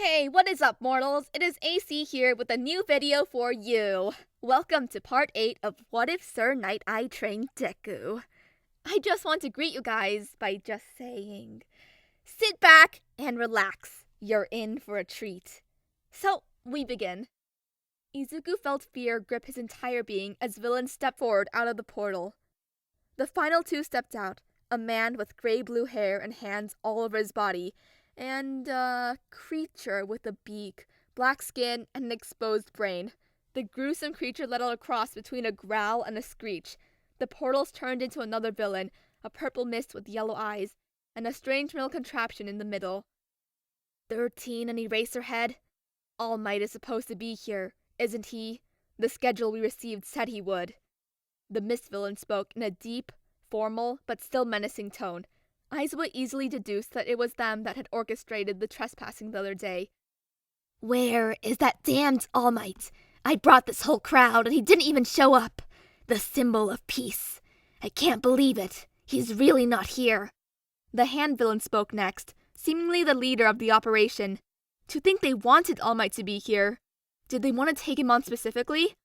Hey, what is up, mortals? It is AC here with a new video for you. Welcome to part 8 of What If Sir Night-Eye Trained Deku. I just want to greet you guys by just saying, sit back and relax. You're in for a treat. So, we begin. Izuku felt fear grip his entire being as villains stepped forward out of the portal. The final two stepped out, a man with gray-blue hair and hands all over his body, and a creature with a beak, black skin, and an exposed brain. The gruesome creature let out a cross between a growl and a screech. The portals turned into another villain, a purple mist with yellow eyes, and a strange metal contraption in the middle. 13 and Eraserhead? All Might is supposed to be here, isn't he? The schedule we received said he would. The mist villain spoke in a deep, formal, but still menacing tone. Aizawa easily deduced that it was them that had orchestrated the trespassing the other day. Where is that damned All Might? I brought this whole crowd and he didn't even show up. The symbol of peace. I can't believe it. He's really not here. The hand villain spoke next, seemingly the leader of the operation. To think they wanted All Might to be here. Did they want to take him on specifically?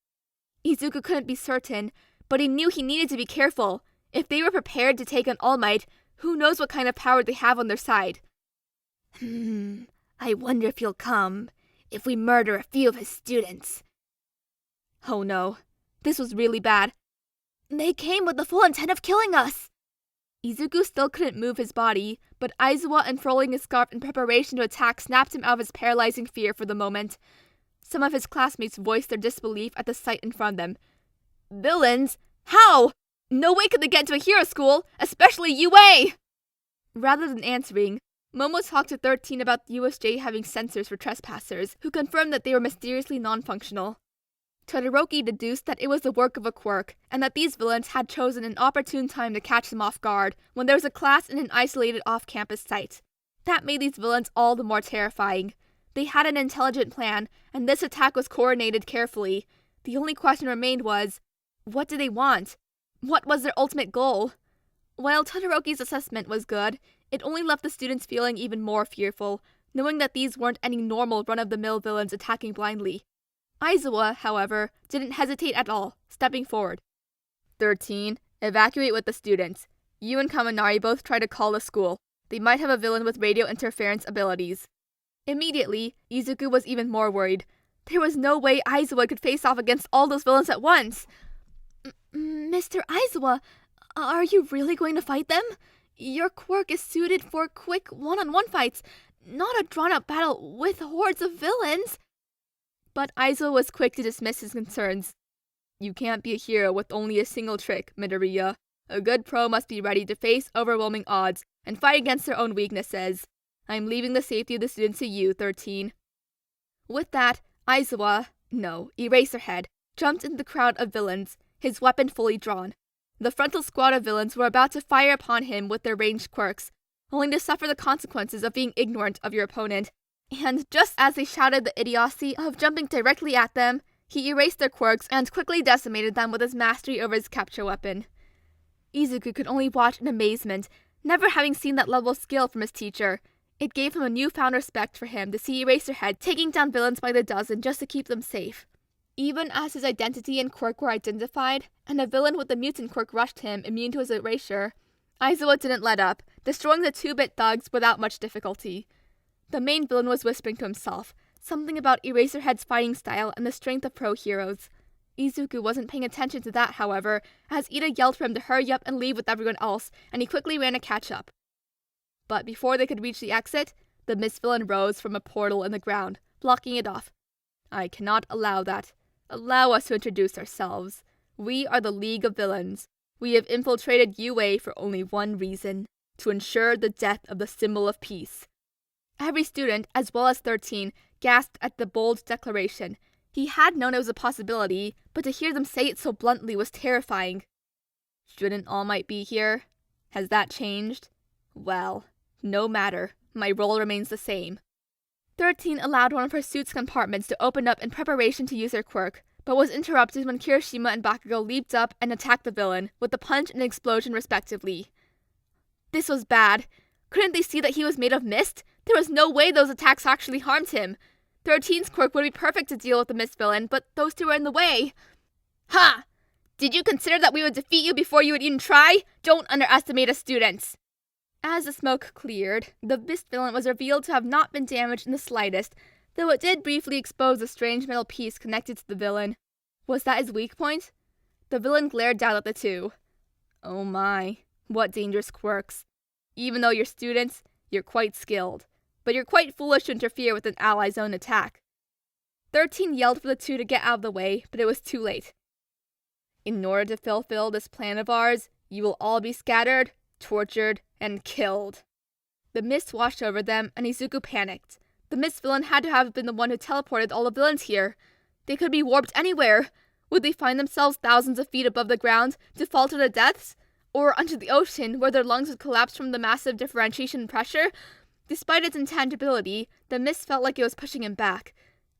Izuku couldn't be certain, but he knew he needed to be careful. If they were prepared to take on All Might, who knows what kind of power they have on their side? I wonder if he'll come, if we murder a few of his students. Oh no, this was really bad. They came with the full intent of killing us. Izuku still couldn't move his body, but Aizawa unfurling his scarf in preparation to attack snapped him out of his paralyzing fear for the moment. Some of his classmates voiced their disbelief at the sight in front of them. Villains? How? No way could they get into a hero school, especially UA! Rather than answering, Momo talked to 13 about the USJ having censors for trespassers, who confirmed that they were mysteriously non-functional. Todoroki deduced that it was the work of a quirk, and that these villains had chosen an opportune time to catch them off guard when there was a class in an isolated off-campus site. That made these villains all the more terrifying. They had an intelligent plan, and this attack was coordinated carefully. The only question remained was, what did they want? What was their ultimate goal? While Todoroki's assessment was good, it only left the students feeling even more fearful, knowing that these weren't any normal run-of-the-mill villains attacking blindly. Aizawa, however, didn't hesitate at all, stepping forward. 13, evacuate with the students. You and Kaminari both try to call the school. They might have a villain with radio interference abilities. Immediately, Izuku was even more worried. There was no way Aizawa could face off against all those villains at once. Mr. Aizawa, are you really going to fight them? Your quirk is suited for quick one-on-one fights, not a drawn-out battle with hordes of villains. But Aizawa was quick to dismiss his concerns. You can't be a hero with only a single trick, Midoriya. A good pro must be ready to face overwhelming odds and fight against their own weaknesses. I'm leaving the safety of the students to you, 13. With that, Eraserhead, jumped into the crowd of villains, his weapon fully drawn. The frontal squad of villains were about to fire upon him with their ranged quirks, only to suffer the consequences of being ignorant of your opponent. And just as they shouted the idiocy of jumping directly at them, he erased their quirks and quickly decimated them with his mastery over his capture weapon. Izuku could only watch in amazement, never having seen that level of skill from his teacher. It gave him a newfound respect for him to see Eraserhead taking down villains by the dozen just to keep them safe. Even as his identity and quirk were identified, and a villain with the mutant quirk rushed him immune to his erasure, Aizawa didn't let up, destroying the 2-bit thugs without much difficulty. The main villain was whispering to himself, something about Eraserhead's fighting style and the strength of pro heroes. Izuku wasn't paying attention to that, however, as Ida yelled for him to hurry up and leave with everyone else, and he quickly ran to catch up. But before they could reach the exit, the mist villain rose from a portal in the ground, blocking it off. I cannot allow that. Allow us to introduce ourselves. We are the League of Villains. We have infiltrated UA for only one reason, to ensure the death of the symbol of peace. Every student, as well as 13, gasped at the bold declaration. He had known it was a possibility, but to hear them say it so bluntly was terrifying. Shouldn't All Might be here? Has that changed? Well, no matter. My role remains the same. 13 allowed one of her suit's compartments to open up in preparation to use her quirk, but was interrupted when Kirishima and Bakugo leaped up and attacked the villain, with a punch and explosion respectively. This was bad. Couldn't they see that he was made of mist? There was no way those attacks actually harmed him. 13's quirk would be perfect to deal with the mist villain, but those two were in the way. Ha! Did you consider that we would defeat you before you would even try? Don't underestimate us students. As the smoke cleared, the mist villain was revealed to have not been damaged in the slightest, though it did briefly expose a strange metal piece connected to the villain. Was that his weak point? The villain glared down at the two. Oh my, what dangerous quirks. Even though you're students, you're quite skilled, but you're quite foolish to interfere with an ally's own attack. 13 yelled for the two to get out of the way, but it was too late. In order to fulfill this plan of ours, you will all be scattered, tortured, and killed. The mist washed over them, and Izuku panicked. The mist villain had to have been the one who teleported all the villains here. They could be warped anywhere. Would they find themselves thousands of feet above the ground to fall to their deaths? Or under the ocean, where their lungs would collapse from the massive differentiation pressure? Despite its intangibility, the mist felt like it was pushing him back.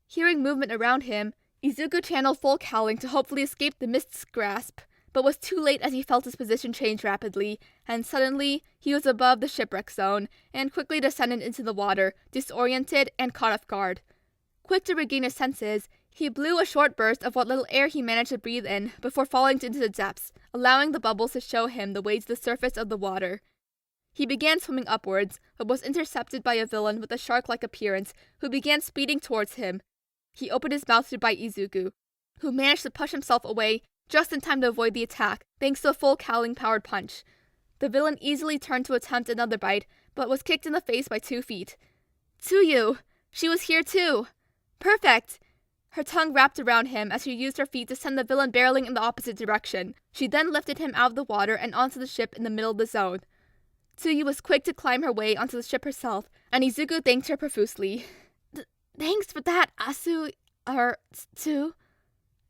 Hearing movement around him, Izuku channeled full cowling to hopefully escape the mist's grasp, but was too late as he felt his position change rapidly, and suddenly he was above the shipwreck zone and quickly descended into the water, disoriented and caught off guard. Quick to regain his senses, he blew a short burst of what little air he managed to breathe in before falling into the depths, allowing the bubbles to show him the way to the surface of the water. He began swimming upwards, but was intercepted by a villain with a shark-like appearance who began speeding towards him. He opened his mouth to bite Izuku, who managed to push himself away just in time to avoid the attack, thanks to a full cowling-powered punch. The villain easily turned to attempt another bite, but was kicked in the face by 2 feet. Tsuyu! She was here too! Perfect! Her tongue wrapped around him as she used her feet to send the villain barreling in the opposite direction. She then lifted him out of the water and onto the ship in the middle of the zone. Tsuyu was quick to climb her way onto the ship herself, and Izuku thanked her profusely. Thanks for that, Tsu.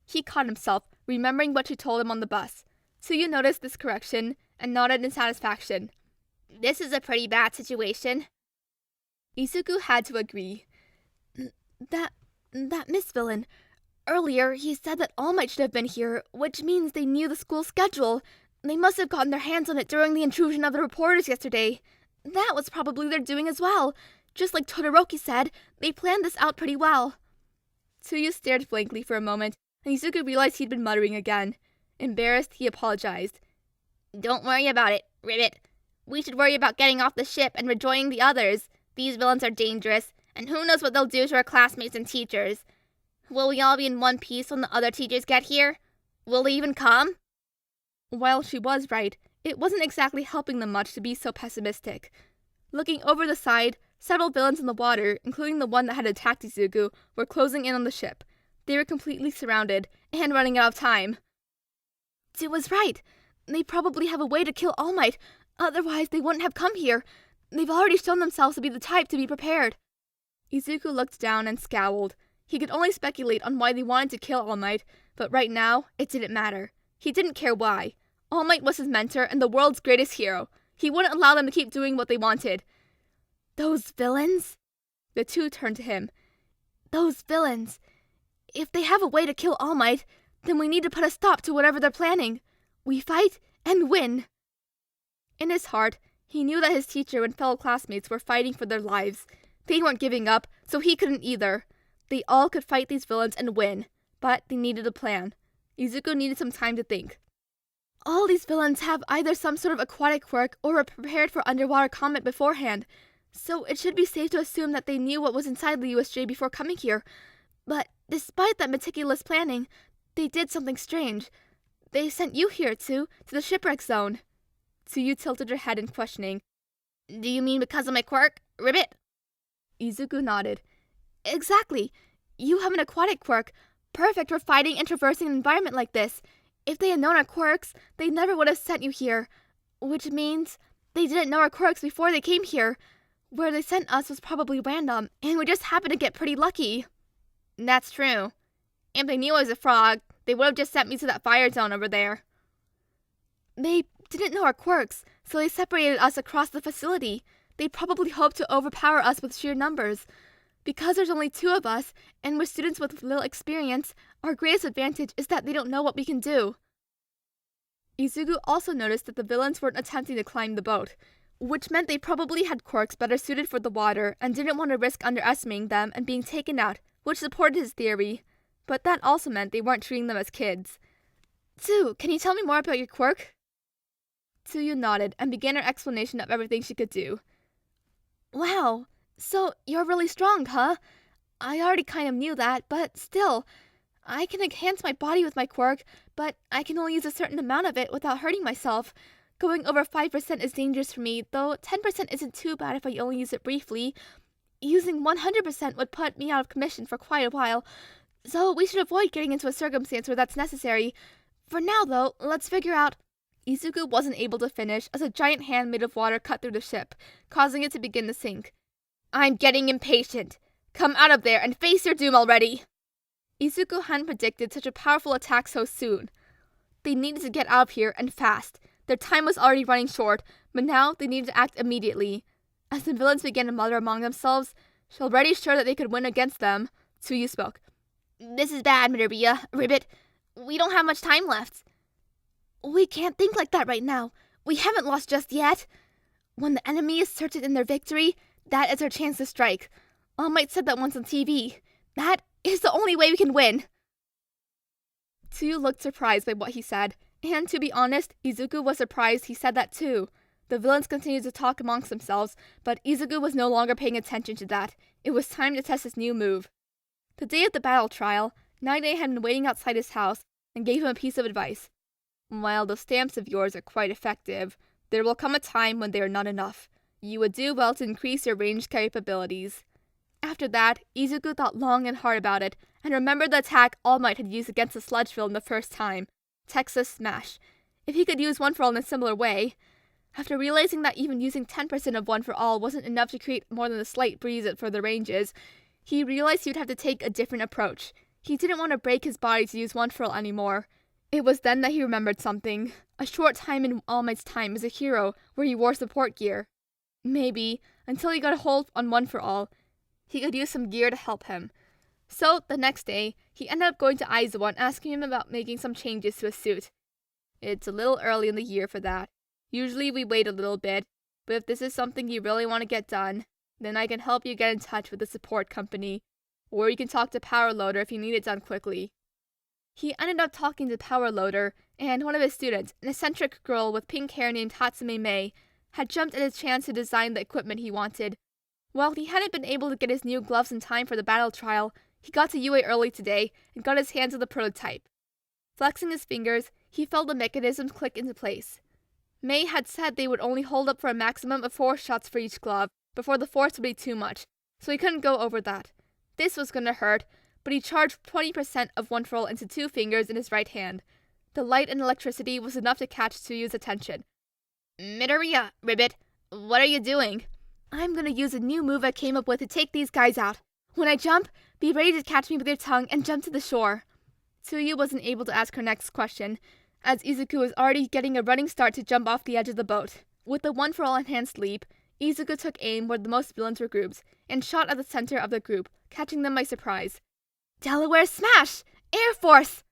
He caught himself, remembering what she told him on the bus. Tsuyu noticed this correction and nodded in satisfaction. This is a pretty bad situation. Izuku had to agree. That Miss Villain. Earlier, he said that All Might should have been here, which means they knew the school schedule. They must have gotten their hands on it during the intrusion of the reporters yesterday. That was probably their doing as well. Just like Todoroki said, they planned this out pretty well. Tsuyu stared blankly for a moment, and Izuku realized he'd been muttering again. Embarrassed, he apologized. Don't worry about it, Ribbit. We should worry about getting off the ship and rejoining the others. These villains are dangerous, and who knows what they'll do to our classmates and teachers. Will we all be in one piece when the other teachers get here? Will they even come? While she was right, it wasn't exactly helping them much to be so pessimistic. Looking over the side, several villains in the water, including the one that had attacked Izuku, were closing in on the ship. They were completely surrounded, and running out of time. Tsu was right. They probably have a way to kill All Might, otherwise they wouldn't have come here. They've already shown themselves to be the type to be prepared. Izuku looked down and scowled. He could only speculate on why they wanted to kill All Might, but right now, it didn't matter. He didn't care why. All Might was his mentor and the world's greatest hero. He wouldn't allow them to keep doing what they wanted. Those villains? The two turned to him. Those villains. If they have a way to kill All Might, then we need to put a stop to whatever they're planning. We fight and win. In his heart, he knew that his teacher and fellow classmates were fighting for their lives. They weren't giving up, so he couldn't either. They all could fight these villains and win, but they needed a plan. Izuku needed some time to think. All these villains have either some sort of aquatic quirk or were prepared for underwater combat beforehand, so it should be safe to assume that they knew what was inside the USJ before coming here. But despite that meticulous planning, they did something strange. They sent you here, Tsu, to the shipwreck zone. Tsuyu tilted her head in questioning. Do you mean because of my quirk, Ribbit? Izuku nodded. Exactly. You have an aquatic quirk, perfect for fighting and traversing an environment like this. If they had known our quirks, they never would have sent you here. Which means they didn't know our quirks before they came here. Where they sent us was probably random, and we just happened to get pretty lucky. That's true. If they knew I was a frog, they would have just sent me to that fire zone over there. They didn't know our quirks, so they separated us across the facility. They probably hoped to overpower us with sheer numbers. Because there's only 2 of us, and we're students with little experience, our greatest advantage is that they don't know what we can do. Izuku also noticed that the villains weren't attempting to climb the boat. which meant they probably had quirks better suited for the water and didn't want to risk underestimating them and being taken out, which supported his theory. But that also meant they weren't treating them as kids. Tsu, can you tell me more about your quirk? Tsuyu nodded and began her explanation of everything she could do. Wow, so you're really strong, huh? I already kind of knew that, but still, I can enhance my body with my quirk, but I can only use a certain amount of it without hurting myself. Going over 5% is dangerous for me, though 10% isn't too bad if I only use it briefly. Using 100% would put me out of commission for quite a while, so we should avoid getting into a circumstance where that's necessary. For now, though, let's figure out... Izuku wasn't able to finish as a giant hand made of water cut through the ship, causing it to begin to sink. I'm getting impatient. Come out of there and face your doom already! Izuku hadn't predicted such a powerful attack so soon. They needed to get out of here and fast. Their time was already running short, but now they needed to act immediately. As the villains began to mutter among themselves, already sure that they could win against them, Tsuyu spoke. This is bad, Midoriya, Ribbit. We don't have much time left. We can't think like that right now. We haven't lost just yet. When the enemy is certain in their victory, that is our chance to strike. All Might said that once on TV. That is the only way we can win. Tsuyu looked surprised by what he said, and to be honest, Izuku was surprised he said that too. The villains continued to talk amongst themselves, but Izuku was no longer paying attention to that. It was time to test his new move. The day of the battle trial, Nine-Day had been waiting outside his house and gave him a piece of advice. While those stamps of yours are quite effective, there will come a time when they are not enough. You would do well to increase your range capabilities. After that, Izuku thought long and hard about it, and remembered the attack All Might had used against the sludge film the first time, Texas Smash. If he could use One for All in a similar way... After realizing that even using 10% of One for All wasn't enough to create more than a slight breeze at further ranges, he realized he would have to take a different approach. He didn't want to break his body to use One for All anymore. It was then that he remembered something. A short time in All Might's time as a hero, where he wore support gear. Maybe, until he got a hold on One for All, he could use some gear to help him. So, the next day, he ended up going to Aizawa and asking him about making some changes to his suit. It's a little early in the year for that. Usually we wait a little bit, but if this is something you really want to get done, then I can help you get in touch with the support company, or you can talk to Power Loader if you need it done quickly. He ended up talking to Power Loader, and one of his students, an eccentric girl with pink hair named Hatsume Mei, had jumped at his chance to design the equipment he wanted. While he hadn't been able to get his new gloves in time for the battle trial, he got to UA early today and got his hands on the prototype. Flexing his fingers, he felt the mechanisms click into place. Mei had said they would only hold up for a maximum of 4 shots for each glove before the force would be too much, so he couldn't go over that. This was going to hurt, but he charged 20% of One for All into 2 fingers in his right hand. The light and electricity was enough to catch Tsuyu's attention. Midoriya, Ribbit, what are you doing? I'm going to use a new move I came up with to take these guys out. When I jump, be ready to catch me with your tongue and jump to the shore. Tsuyu wasn't able to ask her next question, as Izuku was already getting a running start to jump off the edge of the boat. With the One for All enhanced leap, Izuku took aim where the most villains were grouped, and shot at the center of the group, catching them by surprise. Delaware Smash! Air Force!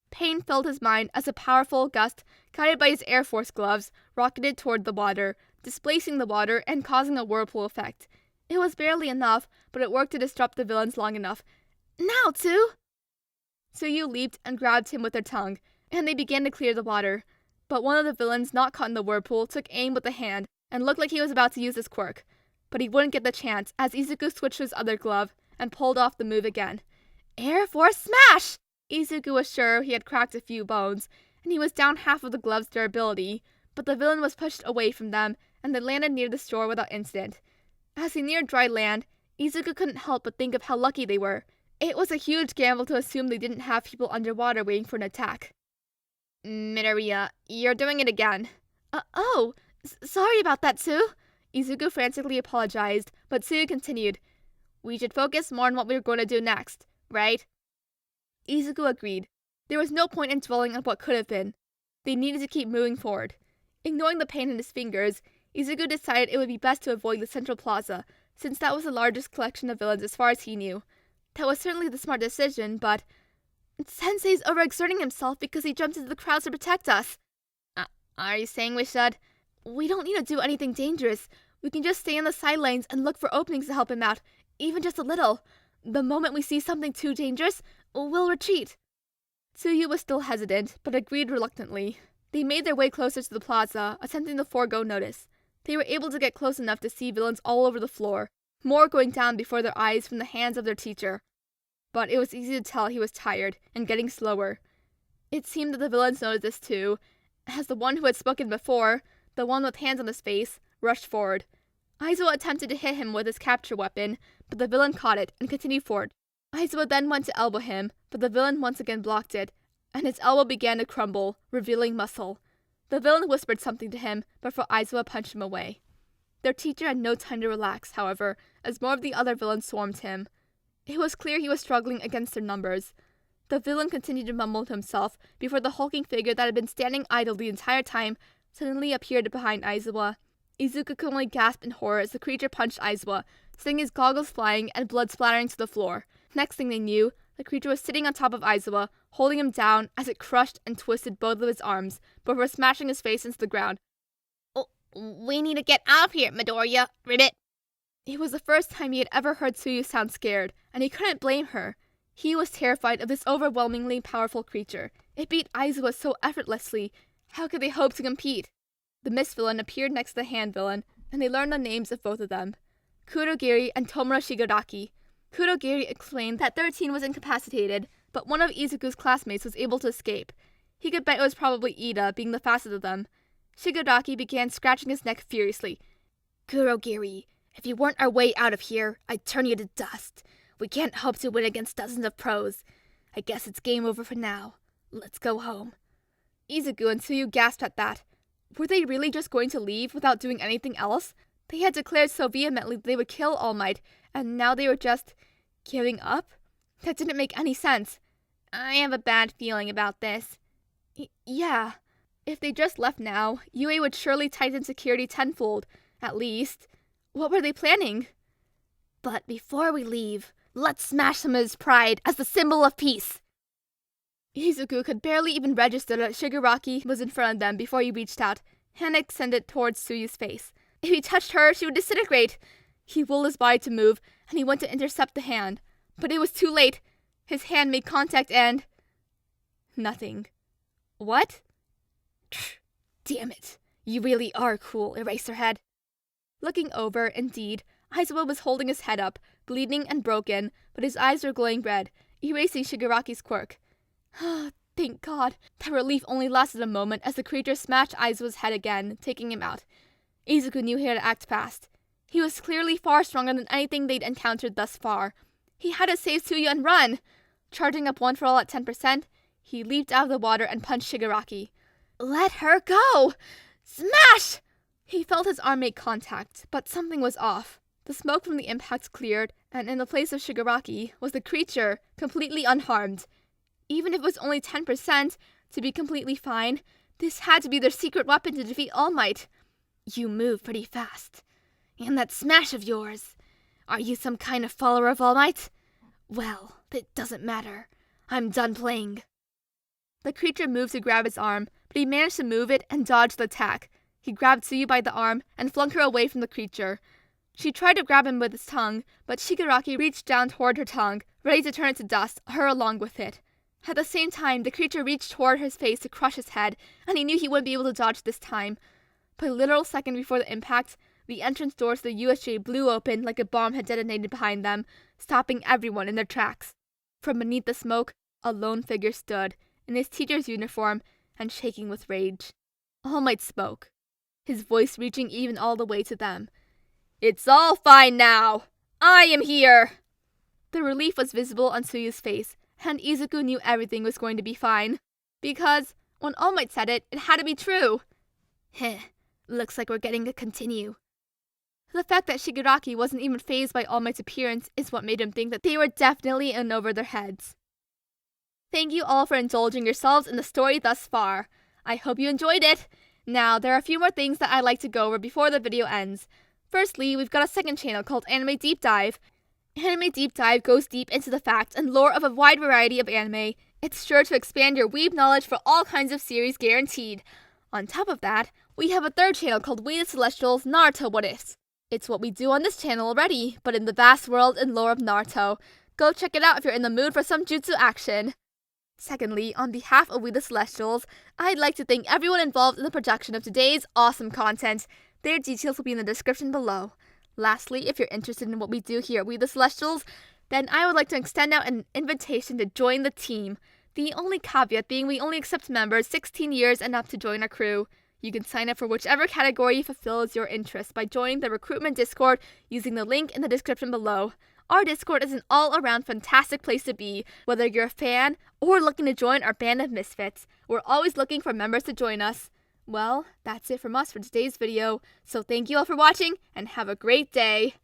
Pain filled his mind as a powerful gust, guided by his Air Force gloves, rocketed toward the water, displacing the water and causing a whirlpool effect. It was barely enough, but it worked to disrupt the villains long enough. Now, Tsu! Tsuyu leaped and grabbed him with her tongue, and they began to clear the water. But one of the villains not caught in the whirlpool took aim with the hand and looked like he was about to use his quirk. But he wouldn't get the chance as Izuku switched to his other glove and pulled off the move again. Air Force Smash! Izuku was sure he had cracked a few bones, and he was down half of the glove's durability, but the villain was pushed away from them, and they landed near the shore without incident. As he neared dry land, Izuku couldn't help but think of how lucky they were. It was a huge gamble to assume they didn't have people underwater waiting for an attack. Midoriya, you're doing it again. Sorry about that, Tsu. Izuku frantically apologized, but Tsu continued. We should focus more on what we were going to do next, right? Izuku agreed. There was no point in dwelling on what could have been. They needed to keep moving forward. Ignoring the pain in his fingers, Izuku decided it would be best to avoid the central plaza, since that was the largest collection of villains as far as he knew. That was certainly the smart decision, but... Sensei's overexerting himself because he jumped into the crowds to protect us. Are you saying we should? We don't need to do anything dangerous. We can just stay on the sidelines and look for openings to help him out, even just a little. The moment we see something too dangerous, we'll retreat. Tsuyu was still hesitant, but agreed reluctantly. They made their way closer to the plaza, attempting to forego notice. They were able to get close enough to see villains all over the floor, more going down before their eyes from the hands of their teacher. But it was easy to tell he was tired and getting slower. It seemed that the villains noticed this too, as the one who had spoken before, the one with hands on his face, rushed forward. Aizawa attempted to hit him with his capture weapon, but the villain caught it and continued forward. Aizawa then went to elbow him, but the villain once again blocked it, and his elbow began to crumble, revealing muscle. The villain whispered something to him, but Aizawa punched him away. Their teacher had no time to relax, however, as more of the other villains swarmed him. It was clear he was struggling against their numbers. The villain continued to mumble to himself before the hulking figure that had been standing idle the entire time suddenly appeared behind Aizawa. Izuku could only gasp in horror as the creature punched Aizawa, sending his goggles flying and blood splattering to the floor. Next thing they knew, the creature was sitting on top of Aizawa, holding him down as it crushed and twisted both of his arms, before smashing his face into the ground. "Oh, we need to get out of here, Midoriya. Ribbit." It was the first time he had ever heard Tsuyu sound scared, and he couldn't blame her. He was terrified of this overwhelmingly powerful creature. It beat Aizawa so effortlessly. How could they hope to compete? The mist villain appeared next to the hand villain, and they learned the names of both of them. Kurogiri and Tomura Shigaraki. Kurogiri explained that 13 was incapacitated, but one of Izuku's classmates was able to escape. He could bet it was probably Ida, being the fastest of them. Shigaraki began scratching his neck furiously. "Kurogiri, if you weren't our way out of here, I'd turn you to dust. We can't hope to win against dozens of pros. I guess it's game over for now. Let's go home." Izuku and Tsuyu gasped at that. Were they really just going to leave without doing anything else? They had declared so vehemently that they would kill All Might, and now they were just giving up? That didn't make any sense. I have a bad feeling about this. Yeah. If they just left now, UA would surely tighten security tenfold, at least. What were they planning? But before we leave, let's smash some of his pride as the symbol of peace. Izuku could barely even register that Shigaraki was in front of them before he reached out, hand extended towards Tsuyu's face. If he touched her, she would disintegrate. He willed his body to move, and he went to intercept the hand. But it was too late. His hand made contact and... nothing. What? Damn it. You really are cool, Eraserhead. Looking over, indeed, Aizawa was holding his head up, bleeding and broken, but his eyes were glowing red, erasing Shigaraki's quirk. Thank God. That relief only lasted a moment as the creature smashed Aizawa's head again, taking him out. Izuku knew he had to act fast. He was clearly far stronger than anything they'd encountered thus far. He had to save Tsuyu and run. Charging up One for All at 10%, he leaped out of the water and punched Shigaraki. Let her go! Smash! He felt his arm make contact, but something was off. The smoke from the impact cleared, and in the place of Shigaraki was the creature, completely unharmed. Even if it was only 10% to be completely fine, this had to be their secret weapon to defeat All Might. You move pretty fast. And that smash of yours. Are you some kind of follower of All Might? Well, it doesn't matter. I'm done playing. The creature moved to grab his arm, but he managed to move it and dodge the attack. He grabbed Tsuyu by the arm and flung her away from the creature. She tried to grab him with his tongue, but Shigaraki reached down toward her tongue, ready to turn it to dust, her along with it. At the same time, the creature reached toward his face to crush his head, and he knew he wouldn't be able to dodge this time. But a literal second before the impact, the entrance doors to the USJ blew open like a bomb had detonated behind them, stopping everyone in their tracks. From beneath the smoke, a lone figure stood, in his teacher's uniform, and shaking with rage. All Might spoke, his voice reaching even all the way to them. "It's all fine now! I am here!" The relief was visible on Tsuyu's face, and Izuku knew everything was going to be fine. Because, when All Might said it, it had to be true. Heh, looks like we're getting to continue. The fact that Shigaraki wasn't even fazed by All Might's appearance is what made him think that they were definitely in over their heads. Thank you all for indulging yourselves in the story thus far. I hope you enjoyed it. Now, there are a few more things that I'd like to go over before the video ends. Firstly, we've got a second channel called Anime Deep Dive. Anime Deep Dive goes deep into the facts and lore of a wide variety of anime. It's sure to expand your weeb knowledge for all kinds of series guaranteed. On top of that, we have a third channel called We the Celestials Naruto What Ifs. It's what we do on this channel already, but in the vast world and lore of Naruto. Go check it out if you're in the mood for some jutsu action. Secondly, on behalf of We the Celestials, I'd like to thank everyone involved in the production of today's awesome content. Their details will be in the description below. Lastly, if you're interested in what we do here at We the Celestials, then I would like to extend out an invitation to join the team. The only caveat being we only accept members 16 years and up to join our crew. You can sign up for whichever category fulfills your interest by joining the recruitment Discord using the link in the description below. Our Discord is an all-around fantastic place to be, whether you're a fan or looking to join our band of misfits. We're always looking for members to join us. Well, that's it from us for today's video, so thank you all for watching and have a great day!